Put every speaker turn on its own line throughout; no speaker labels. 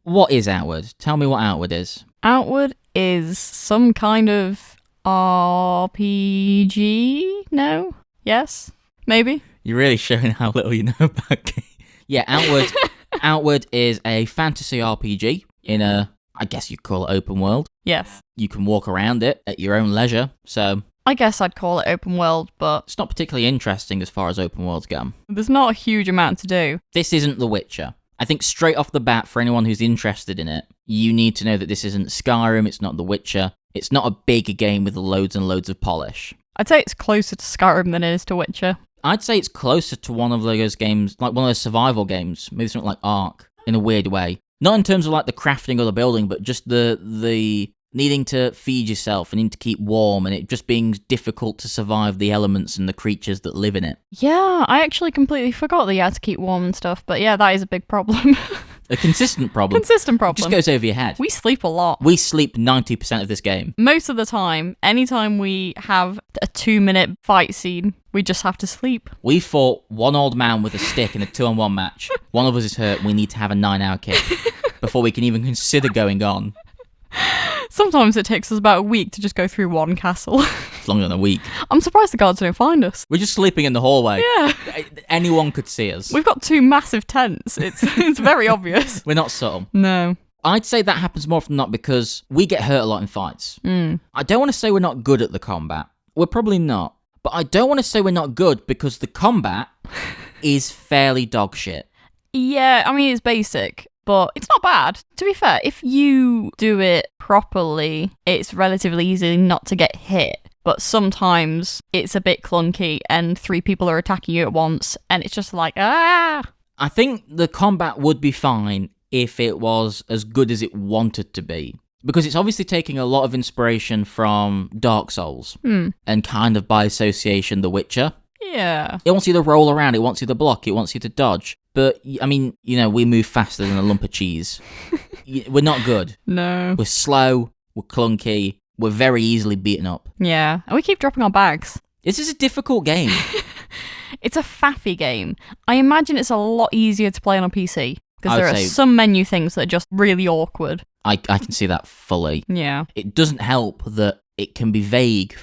What is Outward? Tell me what Outward is.
Outward is some kind of RPG? No? Yes? Maybe?
You're really showing how little you know about games. Yeah, Outward. Outward is a fantasy RPG in a, I guess you'd call it open world.
Yes.
You can walk around it at your own leisure, so
I guess I'd call it open world, but
it's not particularly interesting as far as open worlds go.
there's not a huge amount to do.
This isn't The Witcher. I think straight off the bat, for anyone who's interested in it, you need to know that this isn't Skyrim, it's not The Witcher, it's not a big game with loads and loads of polish.
I'd say it's closer to Skyrim than it is to Witcher.
I'd say it's closer to one of those games, like one of those survival games, maybe something like Ark, in a weird way. Not in terms of like the crafting or the building, but just the needing to feed yourself and needing to keep warm and it just being difficult to survive the elements and the creatures that live in it.
Yeah, I actually completely forgot that you had to keep warm and stuff, but yeah, that is a big problem.
A consistent problem.
Consistent
It
problem.
just goes over your head.
We sleep a lot.
We sleep 90% of this game.
Most of the time, anytime we have a 2-minute fight scene, we just have to sleep.
We fought one old man with a stick in a 2-on-1 match. One of us is hurt, we need to have a 9-hour kick before we can even consider going on.
Sometimes it takes us about a week to just go through one castle.
It's longer than a week.
I'm surprised the guards don't find us.
We're just sleeping in the hallway.
Yeah.
Anyone could see us.
We've got 2 massive tents. It's very obvious.
We're not subtle.
No.
I'd say that happens more often than not because we get hurt a lot in fights. I don't want to say we're not good at the combat. We're probably not. But I don't want to say we're not good because the combat is fairly dog shit.
Yeah, I mean, it's basic, but it's not bad. To be fair, if you do it properly, it's relatively easy not to get hit. But sometimes it's a bit clunky and 3 people are attacking you at once, and it's just like, ah!
I think the combat would be fine if it was as good as it wanted to be. Because it's obviously taking a lot of inspiration from Dark Souls and kind of by association The Witcher.
Yeah.
It wants you to roll around, it wants you to block, it wants you to dodge. But, I mean, you know, we move faster than a lump of cheese. We're not good.
No.
We're slow, we're clunky, we're very easily beaten up.
Yeah. And we keep dropping our bags.
This is a difficult game.
It's a faffy game. I imagine it's a lot easier to play on a PC. Because there are
say-
some menu things that are just really awkward.
I can see that fully.
Yeah.
It doesn't help that it can be vague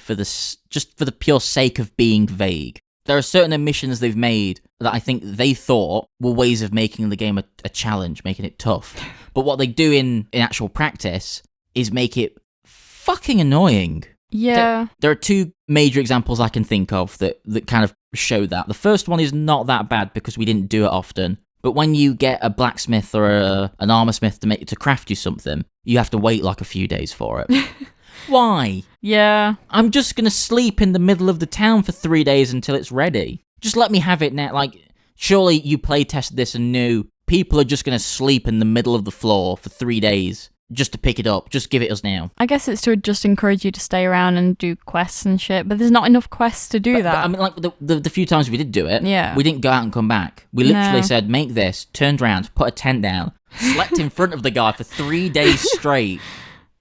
just for the pure sake of being vague. There are certain omissions they've made that I think they thought were ways of making the game a challenge, making it tough. But what they do in actual practice is make it fucking annoying.
Yeah.
There are 2 major examples I can think of that kind of show that. The first one is not that bad because we didn't do it often. But when you get a blacksmith or an armorsmith to craft you something, you have to wait like a few days for it. Why?
Yeah.
I'm just going to sleep in the middle of the town for 3 days until it's ready. Just let me have it now. Like, surely you play tested this and knew people are just going to sleep in the middle of the floor for 3 days just to pick it up. Just give it us now.
I guess it's to just encourage you to stay around and do quests and shit, but there's not enough quests to do that.
But, I mean, like, the few times we did do it,
Yeah.
we didn't go out and come back. We literally
No.
said, make this, turned around, put a tent down, slept in front of the guy for 3 days straight,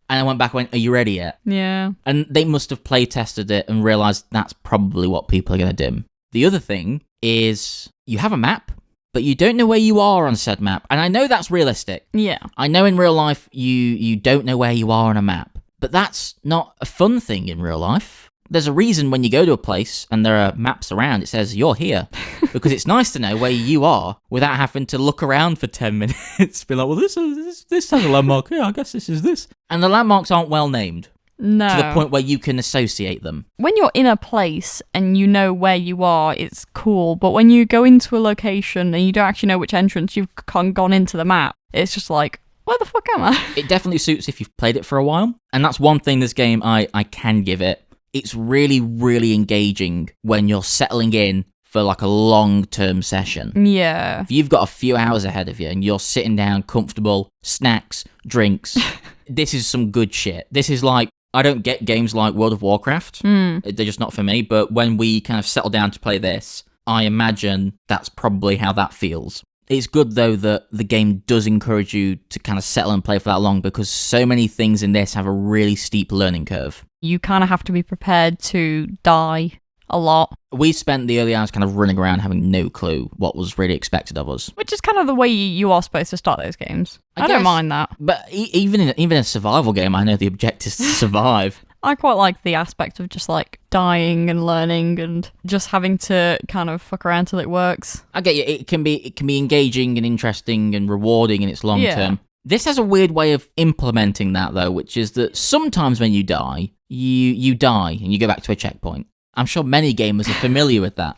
and I went back and went, are you ready yet?
Yeah.
And they must have play tested it and realised that's probably what people are going to do. The other thing is you have a map, but you don't know where you are on said map. And I know that's realistic.
Yeah.
I know in real life you don't know where you are on a map. But that's not a fun thing in real life. There's a reason when you go to a place and there are maps around, it says you're here. Because it's nice to know where you are without having to look around for 10 minutes. Be like, well, this has a landmark. Yeah, I guess this is this. And the landmarks aren't well named.
No.
To the point where you can associate them.
When you're in a place and you know where you are, it's cool. But when you go into a location and you don't actually know which entrance you've gone into the map, it's just like, where the fuck am I?
It definitely suits if you've played it for a while. And that's one thing this game I can give it. It's really, really engaging when you're settling in for like a long-term session.
Yeah.
If you've got a few hours ahead of you and you're sitting down comfortable, snacks, drinks, this is some good shit. This is like, I don't get games like World of Warcraft. They're just not for me. But when we kind of settle down to play this, I imagine that's probably how that feels. It's good, though, that the game does encourage you to kind of settle and play for that long because so many things in this have a really steep learning curve.
You kind of have to be prepared to die a lot
We spent the early hours kind of running around having no clue what was really expected of us.
Which is kind of the way you are supposed to start those games. I don't
guess,
mind that.
But even in a survival game, I know the objective is to survive.
I quite like the aspect of just like dying and learning and just having to kind of fuck around till it works.
I get you. It can be engaging and interesting and rewarding in its long term. This has a weird way of implementing that though, which is that sometimes when you die, you die and you go back to a checkpoint. I'm sure many gamers are familiar with that.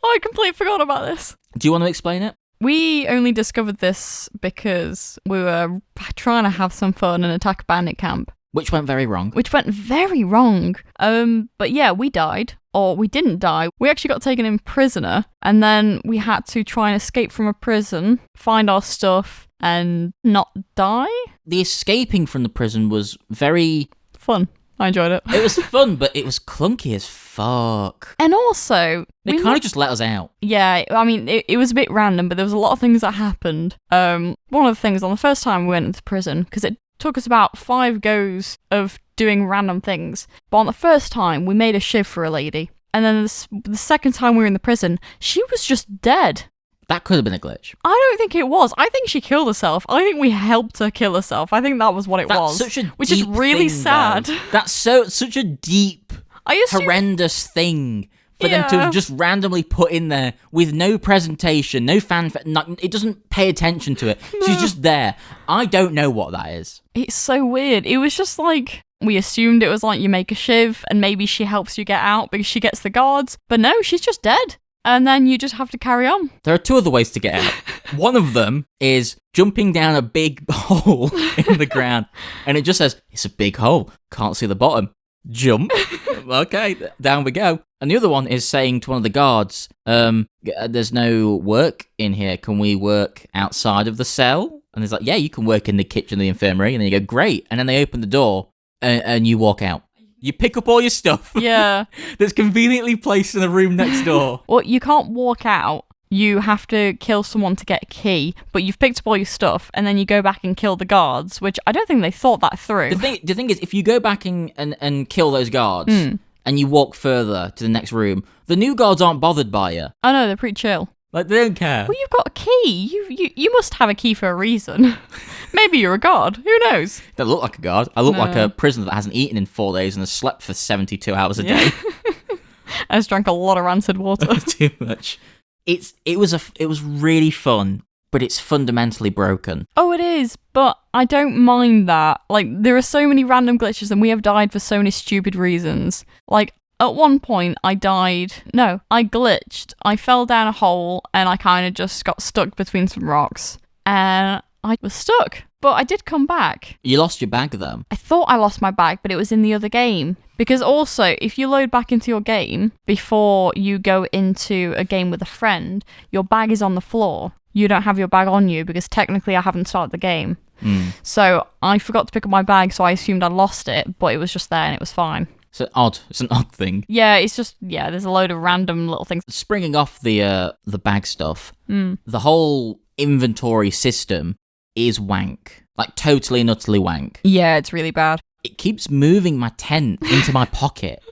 Oh, I completely forgot about this.
Do you want to explain it?
We only discovered this because we were trying to have some fun and attack a bandit camp.
Which went very wrong.
But yeah, we died. Or we didn't die. We actually got taken in prisoner. And then we had to try and escape from a prison, find our stuff, and not die.
The escaping from the prison was very...
fun. I enjoyed it.
It was fun, but it was clunky as fuck.
And also...
They kind of just let us out.
Yeah, I mean, it was a bit random, but there was a lot of things that happened. One of the things, on the first time we went into prison, because it took us about 5 goes of doing random things. But on the first time, we made a shiv for a lady. And then the second time we were in the prison, she was just dead.
That could have been a glitch.
I don't think it was. I think she killed herself. I think we helped her kill herself. I think that was what it was.
Such a
which is really sad.
Though. That's such a deep, horrendous thing for them to have just randomly put in there with no presentation, no fanfare. It doesn't pay attention to it. No. She's just there. I don't know what that is.
It's so weird. It was just like... We assumed it was like you make a shiv and maybe she helps you get out because she gets the guards. But no, she's just dead. And then you just have to carry on.
There are 2 other ways to get out. One of them is jumping down a big hole in the ground. And it just says, it's a big hole. Can't see the bottom. Jump. Okay, down we go. And the other one is saying to one of the guards, there's no work in here. Can we work outside of the cell? And he's like, yeah, you can work in the kitchen, the infirmary. And then you go, great. And then they open the door and you walk out. You pick up all your stuff.
Yeah.
That's conveniently placed in the room next door.
Well, you can't walk out. You have to kill someone to get a key, but you've picked up all your stuff, and then you go back and kill the guards, which I don't think they thought that through.
The thing is, if you go back and kill those guards, and you walk further to the next room, the new guards aren't bothered by you.
Oh no, they're pretty chill.
Like, they don't care.
Well, you've got a key. You must have a key for a reason. Maybe you're a guard. Who knows?
Don't look like a guard. I look like a prisoner that hasn't eaten in 4 days and has slept for 72 hours a day.
I just drank a lot of rancid water.
Too much. It was really fun, but it's fundamentally broken.
Oh, it is, but I don't mind that. Like, there are so many random glitches and we have died for so many stupid reasons. Like, at one point, I glitched. I fell down a hole and I kind of just got stuck between some rocks. And I was stuck, but I did come back.
You lost your bag, though.
I thought I lost my bag, but it was in the other game. Because also, if you load back into your game before you go into a game with a friend, your bag is on the floor. You don't have your bag on you because technically I haven't started the game. So I forgot to pick up my bag, so I assumed I lost it, but it was just there and it was fine.
It's an odd thing.
Yeah, it's just, there's a load of random little things.
Springing off the bag stuff, the whole inventory system is wank. Like, totally and utterly wank.
Yeah, it's really bad.
It keeps moving my tent into my pocket.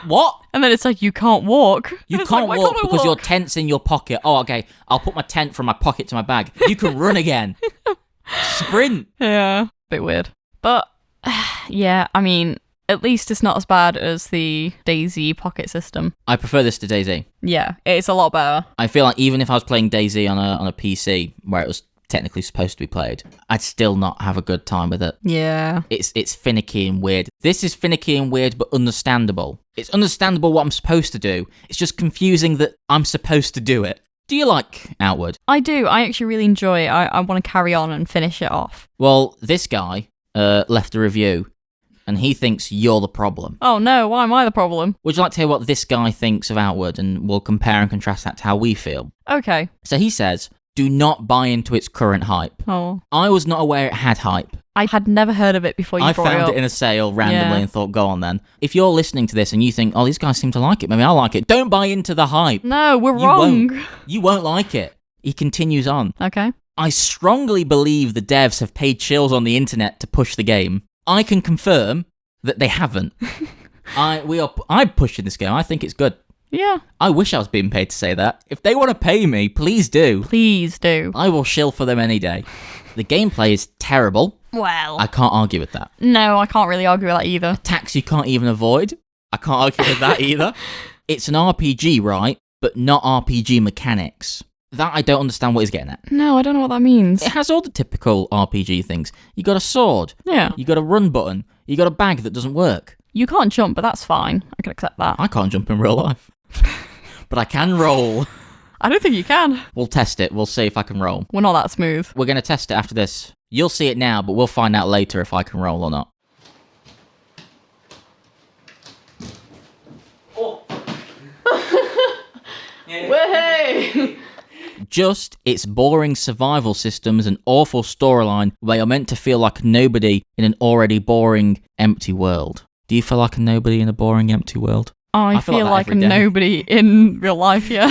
What?
And then it's like, you can't walk.
You can't walk because your tent's in your pocket. Oh, okay. I'll put my tent from my pocket to my bag. You can run again. Sprint.
Yeah, bit weird. But, yeah, I mean... At least it's not as bad as the DayZ pocket system.
I prefer this to DayZ.
Yeah, it's a lot better.
I feel like even if I was playing DayZ on a PC, where it was technically supposed to be played, I'd still not have a good time with it.
Yeah.
It's finicky and weird. This is finicky and weird, but understandable. It's understandable what I'm supposed to do. It's just confusing that I'm supposed to do it. Do you like Outward?
I do. I actually really enjoy it. I want to carry on and finish it off.
Well, this guy left a review. And he thinks you're the problem.
Oh no, why am I the problem?
Would you like to hear what this guy thinks of Outward, and we'll compare and contrast that to how we feel?
Okay.
So he says, do not buy into its current hype.
Oh.
I was not aware it had hype.
I had never heard of it before you brought it up.
I found it in a sale randomly and thought, go on then. If you're listening to this and you think, oh, these guys seem to like it, maybe I'll like it. Don't buy into the hype.
No, we're wrong.
You won't like it. He continues on.
Okay.
I strongly believe the devs have paid shills on the internet to push the game. I can confirm that they haven't. I'm pushing this game. I think it's good.
Yeah.
I wish I was being paid to say that. If they want to pay me, please do.
Please do.
I will shill for them any day. The gameplay is terrible.
Well.
I can't argue with that.
No, I can't really argue with that either.
Attacks you can't even avoid. I can't argue with that either. It's an RPG, right? But not RPG mechanics. That I don't understand what he's getting at.
No, I don't know what that means.
It has all the typical RPG things. You got a sword.
Yeah.
You got a run button. You got a bag that doesn't work.
You can't jump, but that's fine. I can accept that.
I can't jump in real life. But I can roll.
I don't think you can.
We'll test it. We'll see if I can roll.
We're not that smooth.
We're going to test it after this. You'll see it now, but we'll find out later if I can roll or not.
Way!
Just its boring survival systems and awful storyline where you're meant to feel like a nobody in an already boring, empty world. Do you feel like a nobody in a boring, empty world?
I feel like a
every day.
nobody in real life, yeah.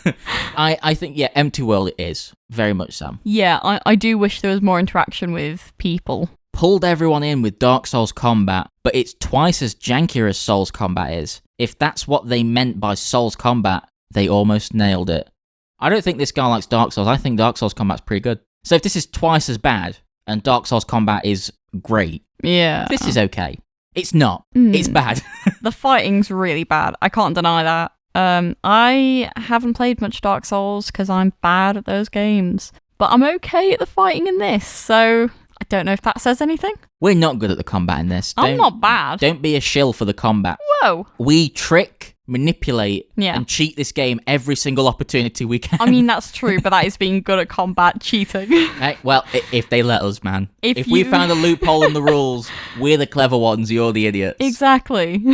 Yeah. I think, yeah, empty world it is. Very much so.
Yeah, I do wish there was more interaction with people.
Pulled everyone in with Dark Souls combat, but it's twice as janky as Souls combat is. If that's what they meant by Souls combat, they almost nailed it. I don't think this guy likes Dark Souls. I think Dark Souls combat's pretty good. So if this is twice as bad, and Dark Souls combat is great,
Yeah.
this is okay. It's not. It's bad.
The fighting's really bad. I can't deny that. I haven't played much Dark Souls because I'm bad at those games. But I'm okay at the fighting in this, so I don't know if that says anything.
We're not good at the combat in this.
I'm not bad.
Don't be a shill for the combat.
Whoa.
We trick, manipulate,
Yeah.
and cheat this game every single opportunity we can.
I mean, that's true, but that is being good at combat cheating.
Hey, well, if they let us, man.
If
we
you-
found a loophole in the rules, we're the clever ones, you're the idiots.
Exactly.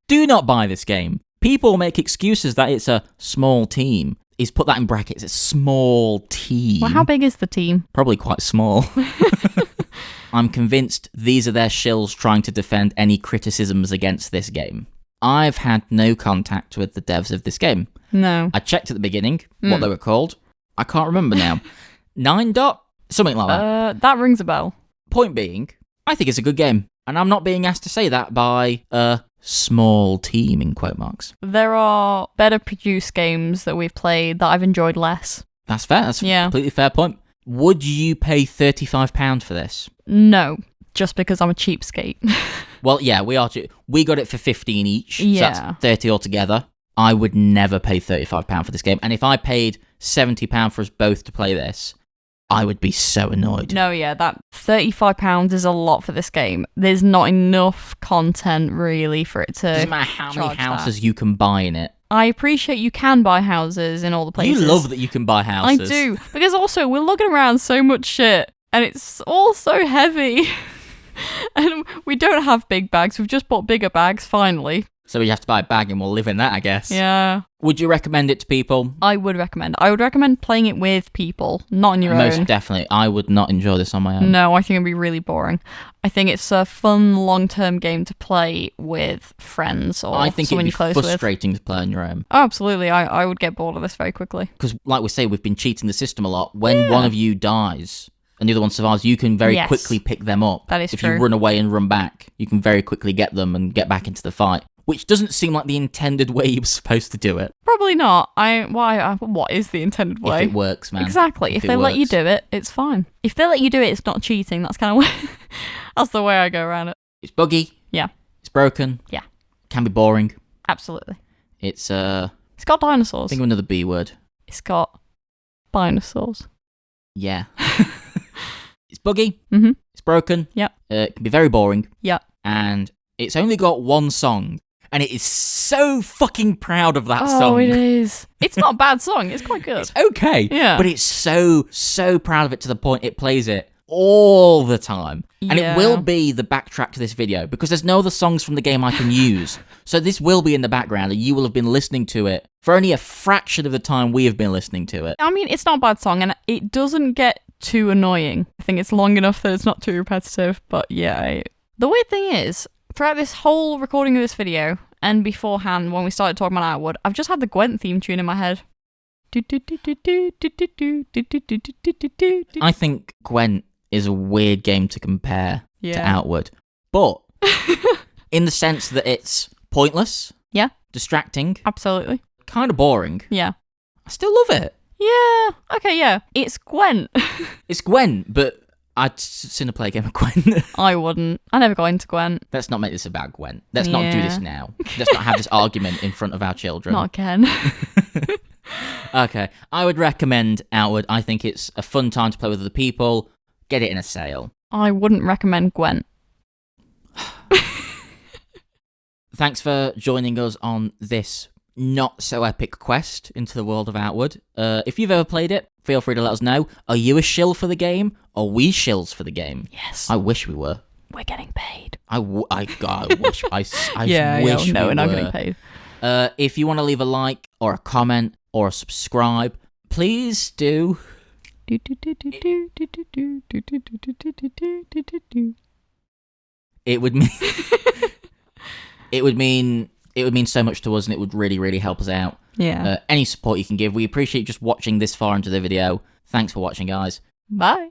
Do not buy this game. People make excuses that it's a small team. He's put that in brackets. It's small team.
Well, how big is the team?
Probably quite small. I'm convinced these are their shills trying to defend any criticisms against this game. I've had no contact with the devs of this game.
No.
I checked at the beginning what they were called. I can't remember now. 9 dot? Something like that.
That rings a bell.
Point being, I think it's a good game. And I'm not being asked to say that by a small team, in quote marks.
There are better produced games that we've played that I've enjoyed less.
That's fair. That's a
Yeah.
completely fair point. Would you pay £35 for this?
No, just because I'm a cheapskate.
Well, yeah, we are. We got it for 15 each. So
Yeah.
that's 30 altogether. I would never pay £35 for this game. And if I paid £70 for us both to play this, I would be so annoyed.
No, yeah, that £35 is a lot for this game. There's not enough content, really, for it to
Doesn't matter how many
charge
houses you can buy in it.
I appreciate you can buy houses in all the places.
You love that you can buy houses.
I do, because also we're lugging around so much shit, and it's all so heavy. And we don't have big bags, we've just bought bigger bags, finally.
So you have to buy a bag and we'll live in that, I guess.
Yeah.
Would you recommend it to people?
I would recommend playing it with people, not on your
Most
own.
definitely. I would not enjoy this on my own.
No, I think it'd be really boring. I think it's a fun long-term game to play with friends or
I think it'd
someone
be
you're close with.
frustrating to play on your own.
Oh, absolutely. I would get bored of this very quickly.
Because, like we say, we've been cheating the system a lot. When one of you dies and the other one survives, you can very
Yes.
quickly pick them up.
That is
if
true.
you run away and run back, you can very quickly get them and get back into the fight. Which doesn't seem like the intended way you were supposed to do it.
Probably not. What is the intended way?
If it works, man.
Exactly. If
it
they let you
works.
do it, it's fine. If they let you do it, it's not cheating. That's kind of that's the way I go around it.
It's buggy.
Yeah.
It's broken.
Yeah.
Can be boring.
Absolutely.
It's,
It's got dinosaurs.
think of another B word.
It's got dinosaurs.
Yeah. It's buggy.
Mm-hmm.
It's broken.
Yep.
It can be very boring.
Yep.
And it's only got one song. And it is so fucking proud of that
Oh,
song.
it is. It's not a bad song. It's quite good.
It's okay.
Yeah.
But it's so proud of it to the point it plays it all the time. And
Yeah.
it will be the backtrack to this video because there's no other songs from the game I can use. So this will be in the background and you will have been listening to it for only a fraction of the time we have been listening to it.
I mean, it's not a bad song, and it doesn't get too annoying. I think it's long enough that it's not too repetitive, but yeah. The weird thing is, throughout this whole recording of this video, and beforehand, when we started talking about Outward, I've just had the Gwent theme tune in my head.
I think Gwent is a weird game to compare to
Yeah.
Outward. But in the sense that it's pointless.
Yeah.
Distracting.
Absolutely.
Kind of boring.
Yeah.
I still love it.
Yeah. Okay, yeah. It's Gwent.
It's Gwent, but I'd sooner play a game of Gwent.
I wouldn't. I never got into Gwent.
Let's not make this about Gwent. Let's not do this now. Let's not have this argument in front of our children.
Not again.
Okay. I would recommend Outward. I think it's a fun time to play with other people. Get it in a sale.
I wouldn't recommend Gwent.
Thanks for joining us on this not so epic quest into the world of Outward. If you've ever played it, feel free to let us know. Are you a shill for the game? Are we shills for the game?
Yes.
I wish we were.
We're getting paid.
I wish. I wish
no,
we
we're not
were.
getting paid.
If you want to leave a like or a comment or a subscribe, please do. It would mean it would mean so much to us, and it would really, really help us out.
Yeah.
Any support you can give, we appreciate just watching this far into the video. Thanks for watching, guys.
Bye.